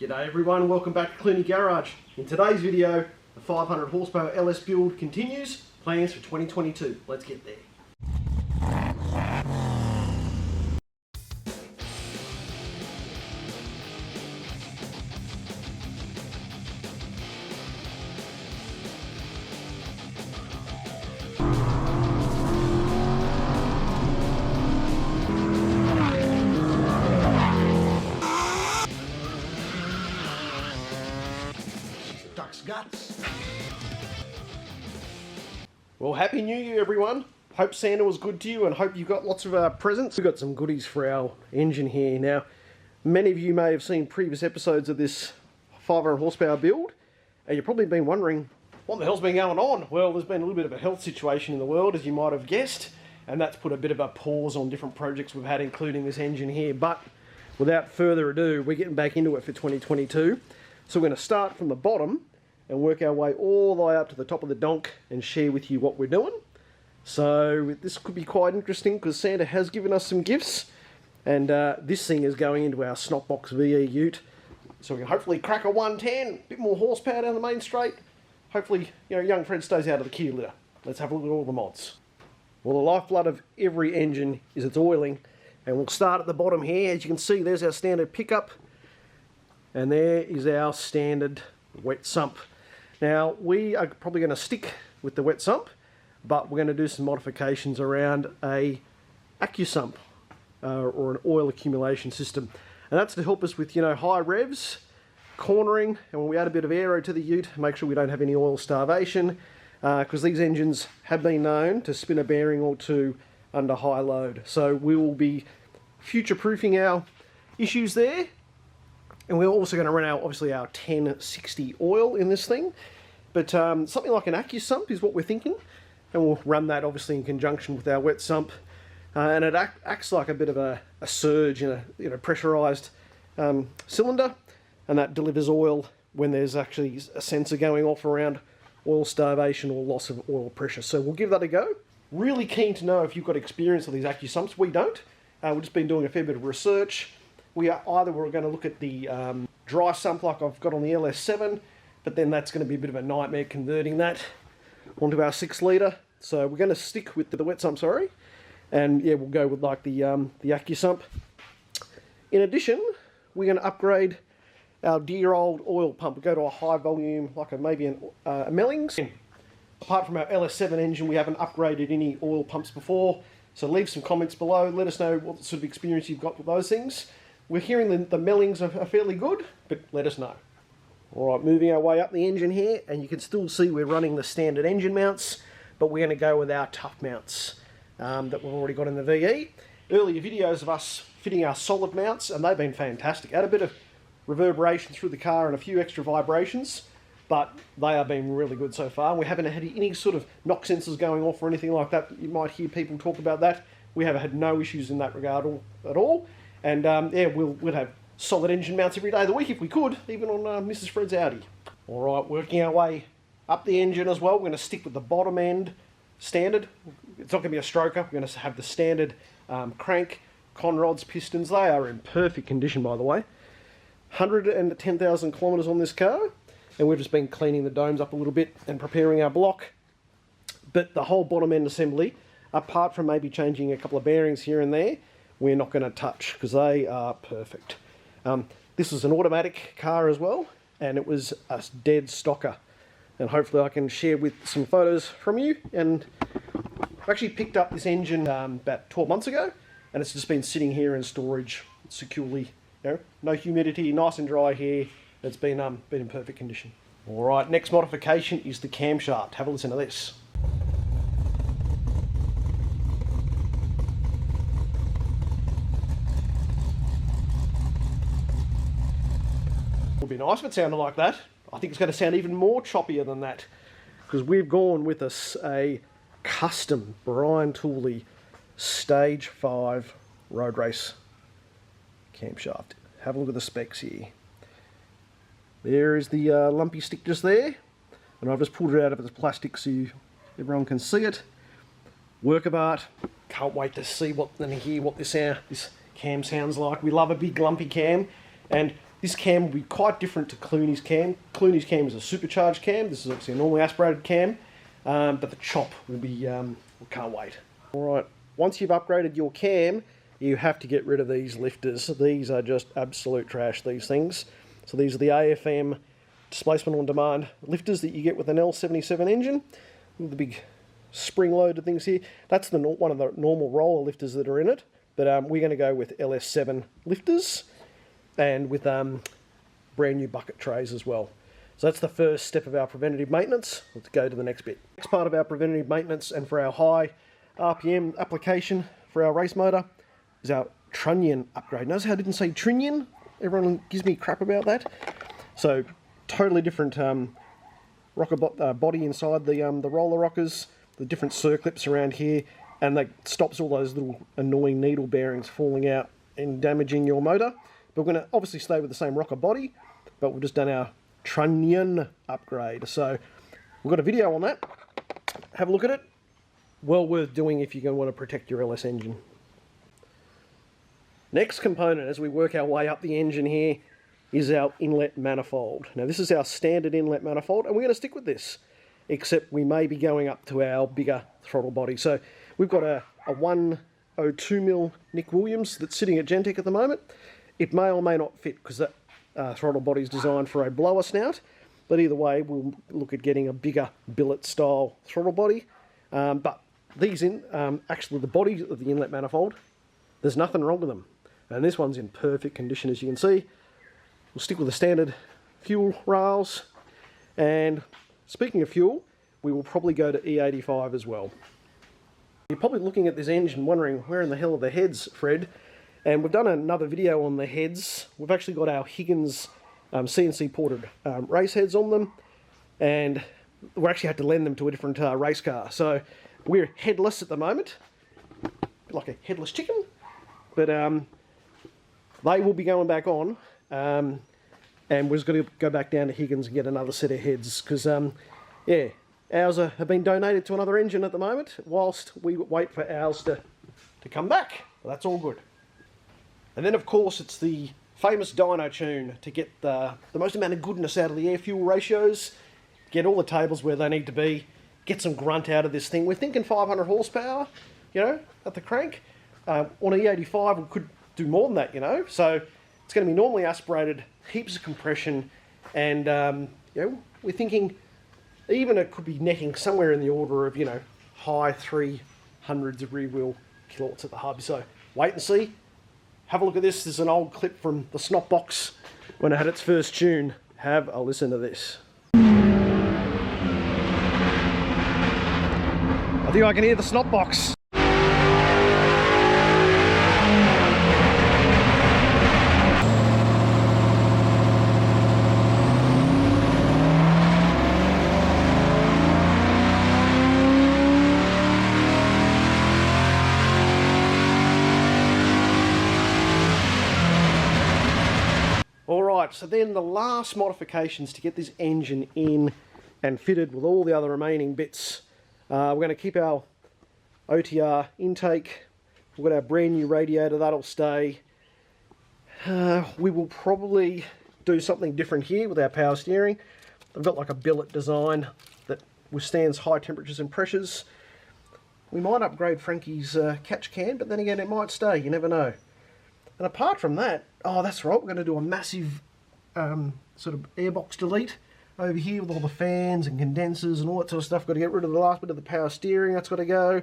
G'day everyone, welcome back to Clooney Garage. In today's video, the 500 horsepower LS build continues, plans for 2022. Let's get there. Guts. Well, Happy New Year everyone. Hope Santa was good to you and hope you got lots of presents. We've got some goodies for our engine here. Now, many of you may have seen previous episodes of this 500 horsepower build and you've probably been wondering what the hell's been going on. Well, there's been a little bit of a health situation in the world, as you might have guessed, and that's put a bit of a pause on different projects we've had, including this engine here. But without further ado, we're getting back into it for 2022. So we're going to start from the bottom and work our way all the way up to the top of the donk and share with you what we're doing. So this could be quite interesting because Santa has given us some gifts, and this thing is going into our Snotbox VE ute. So we can hopefully crack a 110, a bit more horsepower down the main straight. Hopefully, you know, young Fred stays out of the key litter. Let's have a look at all the mods. Well, the lifeblood of every engine is its oiling, and we'll start at the bottom here. As you can see, there's our standard pickup, and there is our standard wet sump. Now, we are probably going to stick with the wet sump, but we're going to do some modifications around a Accusump or an oil accumulation system. And that's to help us with, you know, high revs, cornering, and when we add a bit of aero to the ute, make sure we don't have any oil starvation, because these engines have been known to spin a bearing or two under high load. So we will be future-proofing our issues there. And we're also going to run obviously our 1060 oil in this thing. But something like an Accusump is what we're thinking. And we'll run that obviously in conjunction with our wet sump. And it acts like a bit of a surge in a pressurized cylinder. And that delivers oil when there's actually a sensor going off around oil starvation or loss of oil pressure. So we'll give that a go. Really keen to know if you've got experience with these Accusumps. We don't. We've just been doing a fair bit of research. We're going to look at the dry sump like I've got on the LS7, but then that's going to be a bit of a nightmare converting that onto our 6 litre. So we're going to stick with the wet sump, sorry, and yeah, we'll go with like the Accusump. In addition, we're going to upgrade our dear old oil pump. We'll go to a high volume, like maybe a Mellings. Apart from our LS7 engine, we haven't upgraded any oil pumps before, so leave some comments below. Let us know what sort of experience you've got with those things. We're hearing the Mellings are fairly good, but let us know. Alright, moving our way up the engine here, and you can still see we're running the standard engine mounts, but we're going to go with our tough mounts that we've already got in the VE. Earlier videos of us fitting our solid mounts, and they've been fantastic. Add a bit of reverberation through the car and a few extra vibrations, but they have been really good so far. We haven't had any sort of knock sensors going off or anything like that. You might hear people talk about that. We have had no issues in that regard at all. And yeah, we'll have solid engine mounts every day of the week if we could, even on Mrs. Fred's Audi. Alright, working our way up the engine as well. We're going to stick with the bottom end standard. It's not going to be a stroker. We're going to have the standard crank, conrods, pistons. They are in perfect condition, by the way. 110,000 kilometres on this car, and we've just been cleaning the domes up a little bit and preparing our block. But the whole bottom end assembly, apart from maybe changing a couple of bearings here and there, we're not going to touch because they are perfect. This is an automatic car as well, and it was a dead stocker. And hopefully I can share with some photos from you. And I actually picked up this engine about 12 months ago, and it's just been sitting here in storage securely. You know, no humidity, nice and dry here. It's been in perfect condition. All right, next modification is the camshaft. Have a listen to this. Would be nice if it sounded like that. I think it's going to sound even more choppier than that, because we've gone with us a custom Brian Tooley Stage 5 road race camshaft. Have a look at the specs here. There is the lumpy stick just there, and I've just pulled it out of its plastic so everyone can see it. Work of art. Can't wait to see and hear what this cam sounds like. We love a big lumpy cam, and This cam will be quite different to Clooney's cam. Clooney's cam is a supercharged cam. This is obviously a normally aspirated cam, but the chop will be, we can't wait. All right, once you've upgraded your cam, you have to get rid of these lifters. These are just absolute trash, these things. So these are the AFM displacement on demand lifters that you get with an L77 engine. The big spring-loaded things here. That's one of the normal roller lifters that are in it, but we're going to go with LS7 lifters and with brand new bucket trays as well. So that's the first step of our preventative maintenance. Let's go to the next bit. Next part of our preventative maintenance and for our high RPM application for our race motor is our trunnion upgrade. Notice how I didn't say trunnion? Everyone gives me crap about that. So totally different rocker body inside the roller rockers, the different circlips around here, and that stops all those little annoying needle bearings falling out and damaging your motor. But we're going to obviously stay with the same rocker body, but we've just done our trunnion upgrade. So we've got a video on that. Have a look at it. Well worth doing if you're going to want to protect your LS engine. Next component as we work our way up the engine here is our inlet manifold. Now this is our standard inlet manifold and we're going to stick with this, except we may be going up to our bigger throttle body. So we've got a 102mm Nick Williams that's sitting at Gentech at the moment. It may or may not fit because that throttle body is designed for a blower snout, but either way we'll look at getting a bigger billet style throttle body. But these actually the body of the inlet manifold, there's nothing wrong with them. And this one's in perfect condition, as you can see. We'll stick with the standard fuel rails. And speaking of fuel, we will probably go to E85 as well. You're probably looking at this engine wondering, where in the hell are the heads, Fred? And we've done another video on the heads. We've actually got our Higgins CNC ported race heads on them. And we actually had to lend them to a different race car. So we're headless at the moment. Like a headless chicken. But they will be going back on. And we're just going to go back down to Higgins and get another set of heads. Because, yeah, ours have been donated to another engine at the moment, whilst we wait for ours to come back. Well, that's all good. And then, of course, it's the famous dyno tune to get the most amount of goodness out of the air-fuel ratios, get all the tables where they need to be, get some grunt out of this thing. We're thinking 500 horsepower, you know, at the crank. On E85, we could do more than that, you know. So it's going to be normally aspirated, heaps of compression, and, you know, we're thinking even it could be netting somewhere in the order of, you know, high 300s of rear wheel kilowatts at the hub. So wait and see. Have a look at this. There's an old clip from the Snot Box when it had its first tune. Have a listen to this. I think I can hear the Snot Box. Alright, so then the last modifications to get this engine in and fitted with all the other remaining bits. We're going to keep our OTR intake. We've got our brand new radiator, that'll stay. We will probably do something different here with our power steering. I've got like a billet design that withstands high temperatures and pressures. We might upgrade Frankie's catch can, but then again it might stay, you never know. And apart from that, oh that's right, we're going to do a massive sort of airbox delete over here with all the fans and condensers and all that sort of stuff. Got to get rid of the last bit of the power steering, that's got to go.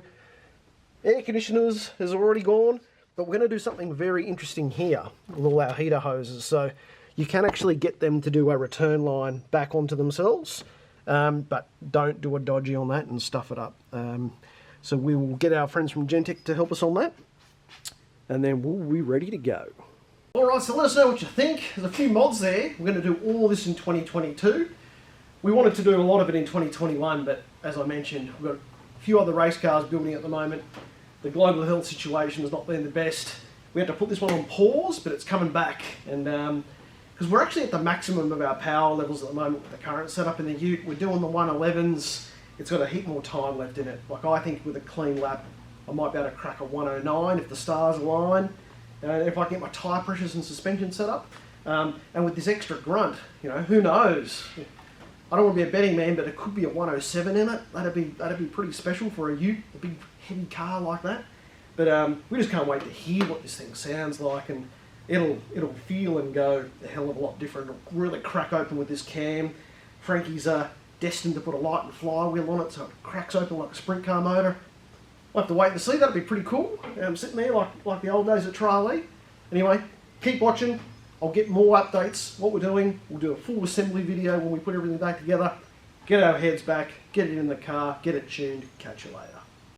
Air conditioners has already gone, but we're going to do something very interesting here with all our heater hoses. So you can actually get them to do a return line back onto themselves, but don't do a dodgy on that and stuff it up. So we will get our friends from Gentech to help us on that, and then we'll be ready to go. Alright, so let us know what you think. There's a few mods there. We're going to do all this in 2022. We wanted to do a lot of it in 2021, but as I mentioned, we've got a few other race cars building at the moment. The global health situation has not been the best. We had to put this one on pause, but it's coming back. And because we're actually at the maximum of our power levels at the moment with the current setup in the ute. We're doing the 111s. It's got a heap more time left in it. Like I think with a clean lap, I might be able to crack a 109 if the stars align. If I can get my tyre pressures and suspension set up. And with this extra grunt, you know, who knows? I don't want to be a betting man, but it could be a 107 in it. That'd be pretty special for a ute, a big heavy car like that. But we just can't wait to hear what this thing sounds like, and it'll feel and go a hell of a lot different. It'll really crack open with this cam. Frankie's destined to put a light and flywheel on it, so it cracks open like a sprint car motor. We'll have to wait and see. That'd be pretty cool. Sitting there like the old days at Trial E. Anyway, keep watching. I'll get more updates, what we're doing. We'll do a full assembly video when we put everything back together. Get our heads back, get it in the car, get it tuned. Catch you later.